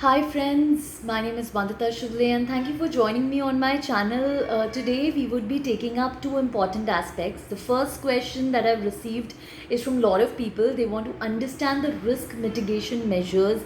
Hi friends, my name is Vandita Shudle and thank you for joining me on my channel. Today we would be taking up two important aspects. The first question that I've received is from a lot of people. They want to understand the risk mitigation measures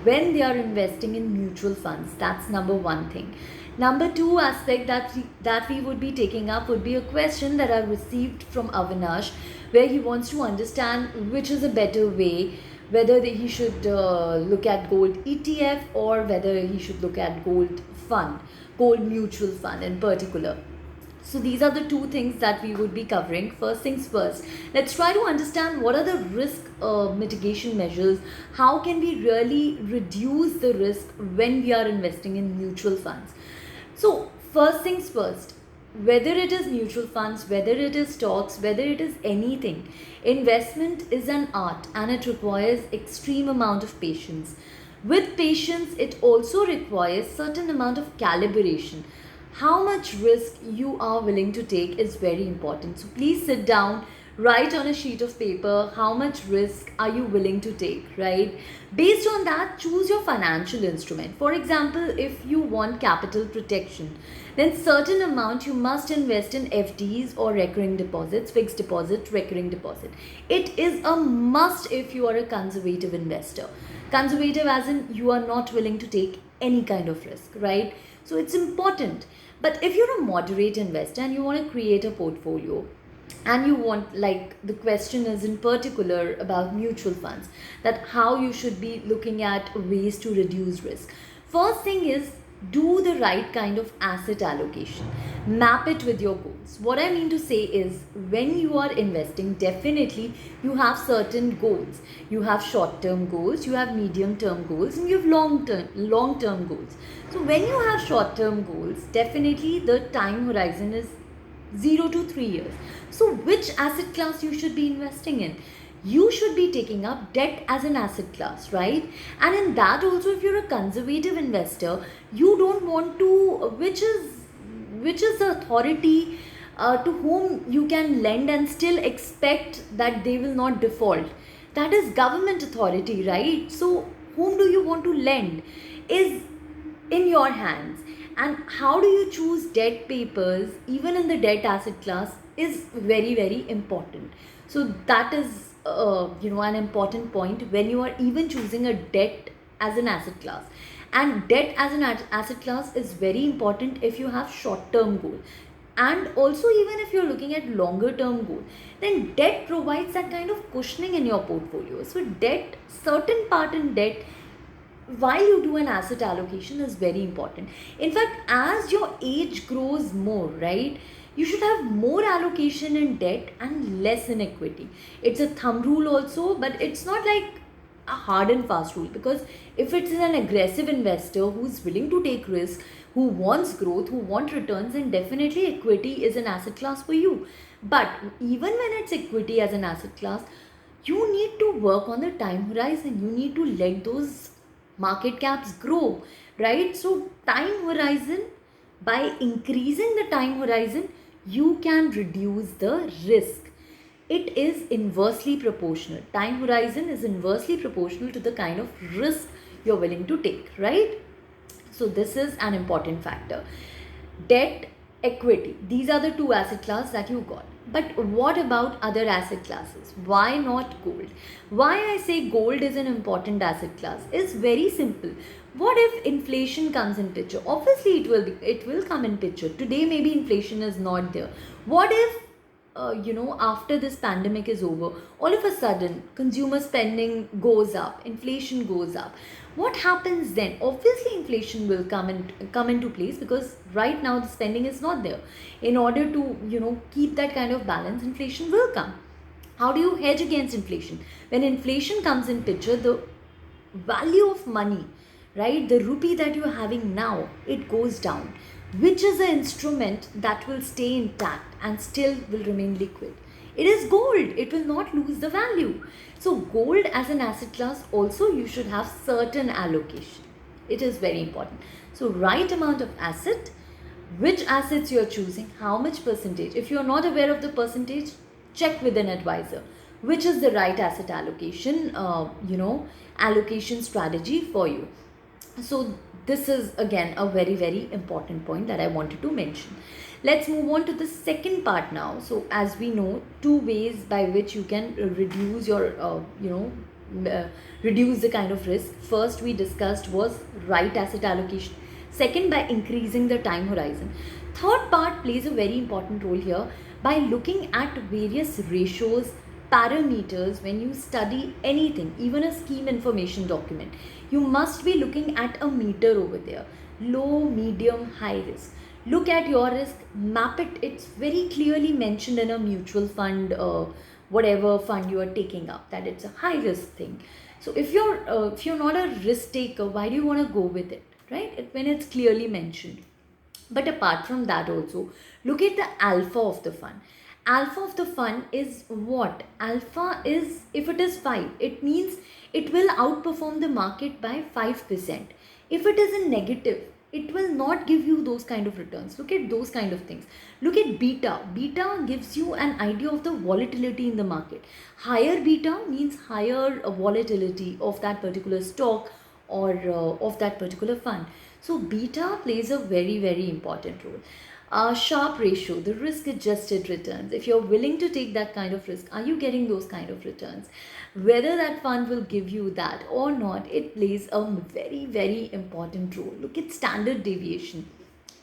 when they are investing in mutual funds. That's number one thing. Number two aspect that we would be taking up would be a question that I've received from Avinash, where he wants to understand which is a better way, whether he should look at gold ETF or whether he should look at gold mutual fund in particular. So these are the two things that we would be covering. First things first, let's try to understand what are the risk mitigation measures. How can we really reduce the risk when we are investing in mutual funds? So first things first, whether it is mutual funds, whether it is stocks, whether it is anything, investment is an art and it requires extreme amount of patience. With patience, it also requires certain amount of calibration. How much risk you are willing to take is very important. So please sit down, write on a sheet of paper how much risk are you willing to take, right? Based on that, choose your financial instrument. For example, if you want capital protection, then certain amount you must invest in FDs or recurring deposits, fixed deposit, recurring deposit. It is a must if you are a conservative investor. Conservative as in you are not willing to take any kind of risk, right? So it's important. But if you're a moderate investor and you want to create a portfolio, and you want, like, the question is in particular about mutual funds, that how you should be looking at ways to reduce risk. First thing is, do the right kind of asset allocation. Map it with your goals. What I mean to say is, when you are investing, definitely you have certain goals. You have short term goals, you have medium term goals, and you have long term goals. So when you have short term goals, definitely the time horizon is 0 to 3 years. So which asset class you should be investing in? You should be taking up debt as an asset class, right? And in that also, if you're a conservative investor, you don't want to, which is the authority to whom you can lend and still expect that they will not default. That is government authority, right? So whom do you want to lend is in your hands. And how do you choose debt papers even in the debt asset class is very, very important. So that is an important point when you are even choosing a debt as an asset class. And debt as an asset class is very important if you have short term goal, and also even if you're looking at longer term goal, then debt provides that kind of cushioning in your portfolio. So debt, certain part in debt, while you do an asset allocation, is very important. In fact, as your age grows more, right, you should have more allocation in debt and less in equity. It's a thumb rule also, but it's not like a hard and fast rule, because if it's an aggressive investor who's willing to take risk, who wants growth, who wants returns, then definitely equity is an asset class for you. But even when it's equity as an asset class, you need to work on the time horizon. You need to let those market caps grow, right? So time horizon, by increasing the time horizon, you can reduce the risk. It is inversely proportional. Time horizon is inversely proportional to the kind of risk you're willing to take, right? So this is an important factor. Debt, equity, these are the two asset classes that you got. But what about other asset classes? Why not gold? Why I say gold is an important asset class is very simple. What if inflation comes in picture? Obviously it will come in picture. Today maybe inflation is not there. What if after this pandemic is over, all of a sudden consumer spending goes up, inflation goes up? What happens then? Obviously inflation will come into place, because right now the spending is not there. In order to keep that kind of balance, inflation will come. How do you hedge against inflation? When inflation comes in picture, the value of money, right, the rupee that you're having now, it goes down. Which is an instrument that will stay intact and still will remain liquid? It is gold. It will not lose the value. So gold as an asset class also, you should have certain allocation. It is very important. So right amount of asset, which assets you're choosing, how much percentage. If you're not aware of the percentage, check with an advisor which is the right asset allocation allocation strategy for you. So this is again a very very important point that I wanted to mention. Let's move on to the second part now. So as we know, two ways by which you can reduce your reduce the kind of risk. First we discussed was right asset allocation. Second, by increasing the time horizon. Third part plays a very important role here by looking at various ratios, parameters. When you study anything, even a scheme information document, you must be looking at a meter over there: low, medium, high risk. Look at your risk, map it. It's very clearly mentioned in a mutual fund, whatever fund you are taking up, that it's a high risk thing. So if you're not a risk taker, why do you want to go with it, right? When it's clearly mentioned. But apart from that also, look at the alpha of the fund. Alpha of the fund is what? Alpha is, if it is 5, it means it will outperform the market by 5%. If it is in negative, it will not give you those kind of returns. Look at those kind of things. Look at beta. Beta gives you an idea of the volatility in the market. Higher beta means higher volatility of that particular stock or of that particular fund. So beta plays a very very important role. Sharp ratio, the risk adjusted returns. If you're willing to take that kind of risk, are you getting those kind of returns? Whether that fund will give you that or not, it plays a very very important role. Look at standard deviation.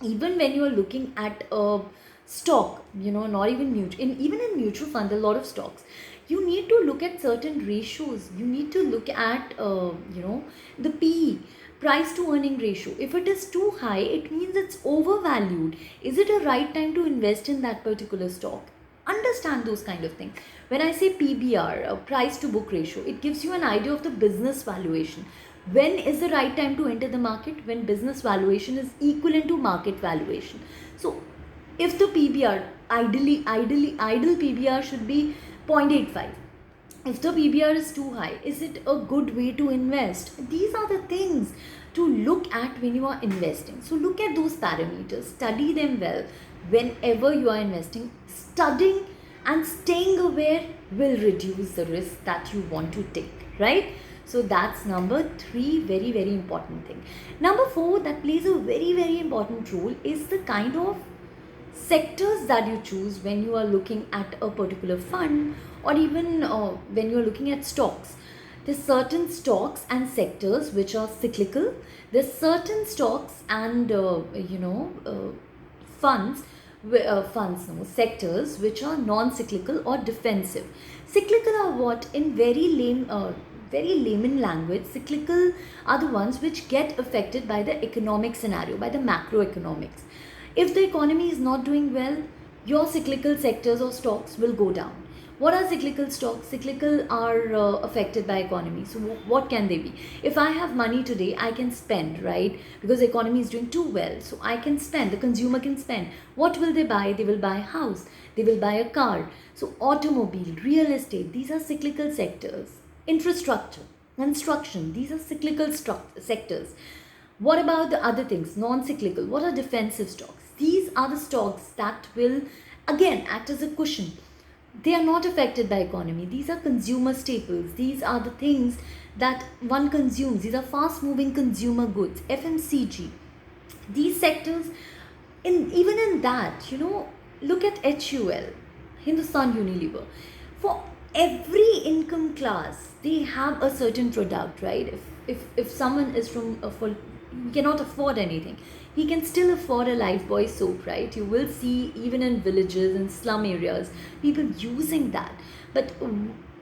Even when you are looking at a stock, not even even in mutual fund, a lot of stocks, you need to look at certain ratios. You need to look at the PE, price to earning ratio. If it is too high, it means it's overvalued. Is it a right time to invest in that particular stock? Understand those kind of things. When I say PBR, price to book ratio, it gives you an idea of the business valuation. When is the right time to enter the market? When business valuation is equivalent to market valuation. So if the PBR, idle PBR should be 0.85. If the PBR is too high, is it a good way to invest? These are the things to look at when you are investing. So look at those parameters, study them well whenever you are investing. Studying and staying aware will reduce the risk that you want to take, right? So that's number 3, very very important thing. Number 4 that plays a very very important role is the kind of sectors that you choose when you are looking at a particular fund, or even when you are looking at stocks. There's certain stocks and sectors which are cyclical. There's certain stocks and funds funds no sectors which are non-cyclical or defensive. Cyclical are what? In very layman language, cyclical are the ones which get affected by the economic scenario, by the macroeconomics. If the economy is not doing well, your cyclical sectors or stocks will go down. What are cyclical stocks? Cyclical are affected by economy. So what can they be? If I have money today, I can spend, right? Because the economy is doing too well. So I can spend, the consumer can spend. What will they buy? They will buy a house. They will buy a car. So automobile, real estate, these are cyclical sectors. Infrastructure, construction, these are cyclical sectors. What about the other things? Non-cyclical. What are defensive stocks? These are the stocks that will again act as a cushion. They are not affected by economy. These are consumer staples. These are the things that one consumes. These are fast moving consumer goods. FMCG. These sectors, even in that, look at HUL, Hindustan Unilever. For every income class, they have a certain product, right? If someone is from a full, cannot afford anything, he can still afford a Lifebuoy soap, right? You will see even in villages and slum areas people using that. But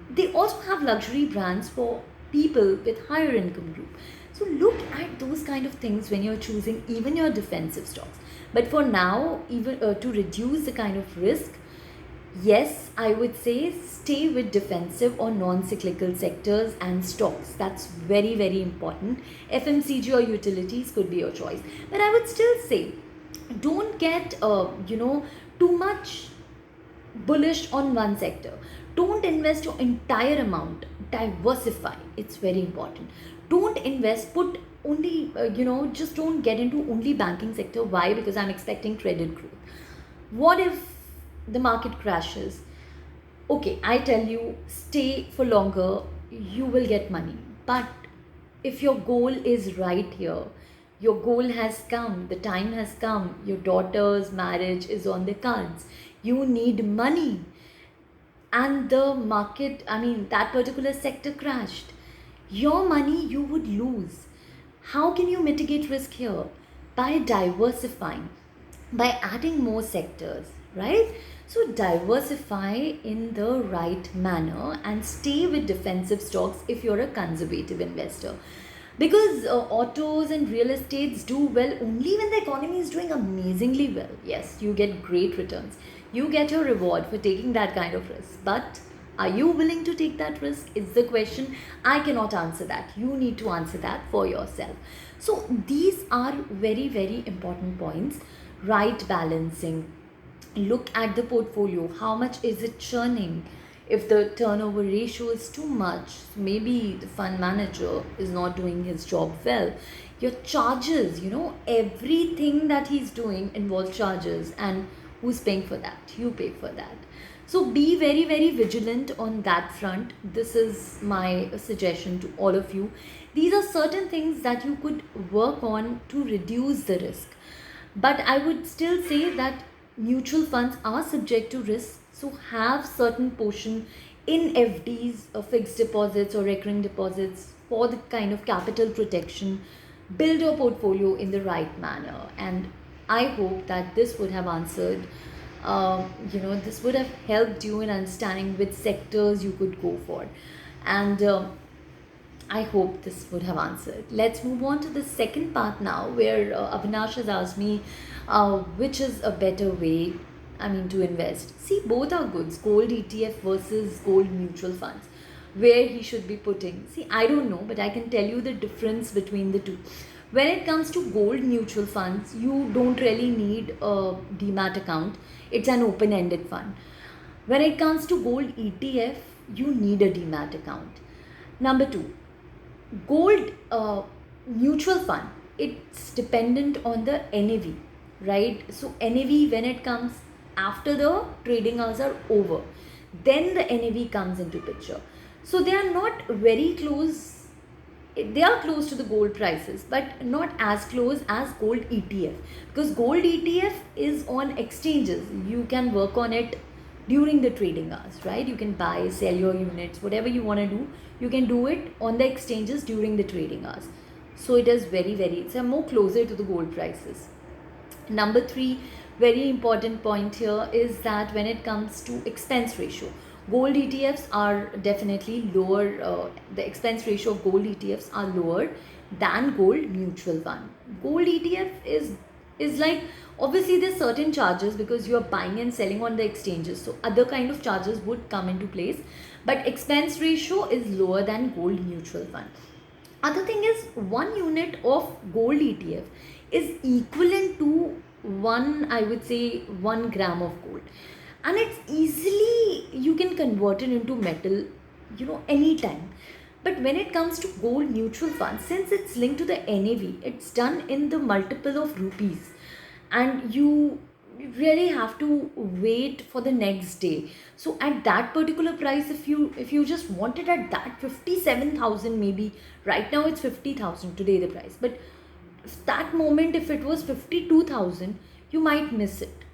they also have luxury brands for people with higher income group. So look at those kind of things when you're choosing even your defensive stocks. But for now, even to reduce the kind of risk, yes, I would say stay with defensive or non-cyclical sectors and stocks. That's very, very important. FMCG or utilities could be your choice. But I would still say don't get, too much bullish on one sector. Don't invest your entire amount. Diversify. It's very important. Don't invest, put only, just don't get into only banking sector. Why? Because I'm expecting credit growth. What if the market crashes? Okay, I tell you, stay for longer, you will get money. But if your goal is right here, your goal has come, the time has come, your daughter's marriage is on the cards, you need money, and the market, I mean, that particular sector crashed, your money you would lose. How can you mitigate risk here? By diversifying, by adding more sectors, right? So diversify in the right manner and stay with defensive stocks if you're a conservative investor. Because autos and real estates do well only when the economy is doing amazingly well. Yes, you get great returns. You get your reward for taking that kind of risk. But are you willing to take that risk? Is the question. I cannot answer that. You need to answer that for yourself. So these are very, very important points. Right balancing. Look at the portfolio. How much is it churning? If the turnover ratio is too much, maybe the fund manager is not doing his job well. Your charges, everything that he's doing involves charges, and who's paying for that? You pay for that. So be very, very vigilant on that front. This is my suggestion to all of you. These are certain things that you could work on to reduce the risk. But I would still say that mutual funds are subject to risk, so have certain portion in FDs or fixed deposits or recurring deposits for the kind of capital protection. Build your portfolio in the right manner, and I hope that this would have answered. This would have helped you in understanding which sectors you could go for, and I hope this would have answered. Let's move on to the second part now, where Avinash has asked me which is a better way, to invest. See, both are goods, gold ETF versus gold mutual funds. Where he should be putting. See, I don't know, but I can tell you the difference between the two. When it comes to gold mutual funds, you don't really need a demat account. It's an open-ended fund. When it comes to gold ETF, you need a demat account. Number two, gold mutual fund, it's dependent on the NAV, right? So NAV, when it comes after the trading hours are over, then the NAV comes into picture. So they are not very close. They are close to the gold prices, but not as close as gold ETF, because gold ETF is on exchanges. You can work on it during the trading hours, right? You can buy, sell your units, whatever you want to do, you can do it on the exchanges during the trading hours. So it is very, it's more closer to the gold prices. Number three, very important point here is that when it comes to expense ratio, gold ETFs are definitely lower. The expense ratio of gold ETFs are lower than gold mutual fund. Gold ETF is like, obviously there's certain charges because you are buying and selling on the exchanges, so other kind of charges would come into place, but expense ratio is lower than gold mutual fund. Other thing is, 1 unit of gold ETF is equivalent to 1 gram of gold, and it's easily, you can convert it into metal anytime. But when it comes to gold mutual funds, since it's linked to the NAV, it's done in the multiple of rupees, and you really have to wait for the next day. So at that particular price, if you just want it at that 57,000, maybe right now it's 50,000 today the price, but that moment if it was 52,000, you might miss it,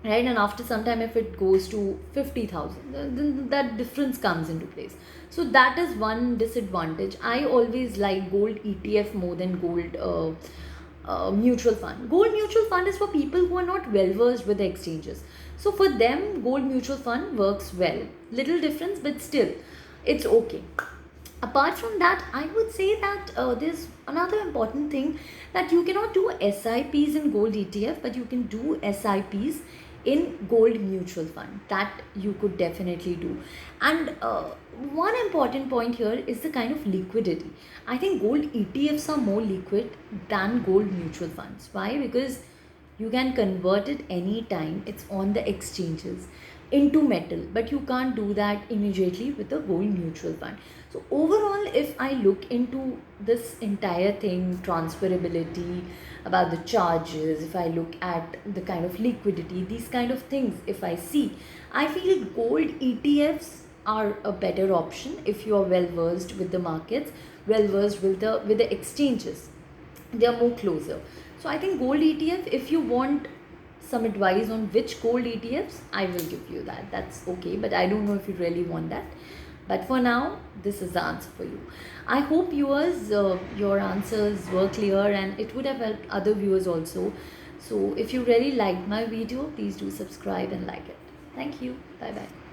right? And after some time, if it goes to 50,000, then that difference comes into place. So that is one disadvantage. I always like gold ETF more than gold mutual fund. Gold mutual fund is for people who are not well versed with the exchanges. So for them, gold mutual fund works well. Little difference, but still, it's okay. Apart from that, I would say that there's another important thing, that you cannot do SIPs in gold ETF, but you can do SIPs in gold mutual fund. That you could definitely do. And one important point here is the kind of liquidity. I think gold ETFs are more liquid than gold mutual funds. Why? Because you can convert it anytime, it's on the exchanges, into metal, but you can't do that immediately with a gold mutual fund. So overall, if I look into this entire thing, transferability, about the charges, if I look at the kind of liquidity, these kind of things, if I see, I feel gold ETFs are a better option if you are well versed with the markets. well versed with the exchanges. They are more closer. So I think gold ETF, if you want some advice on which gold ETFs, I will give you that. That's okay, but I don't know if you really want that. But for now, this is the answer for you. I hope viewers, your answers were clear and it would have helped other viewers also. So if you really liked my video, please do subscribe and like it. Thank you. Bye bye.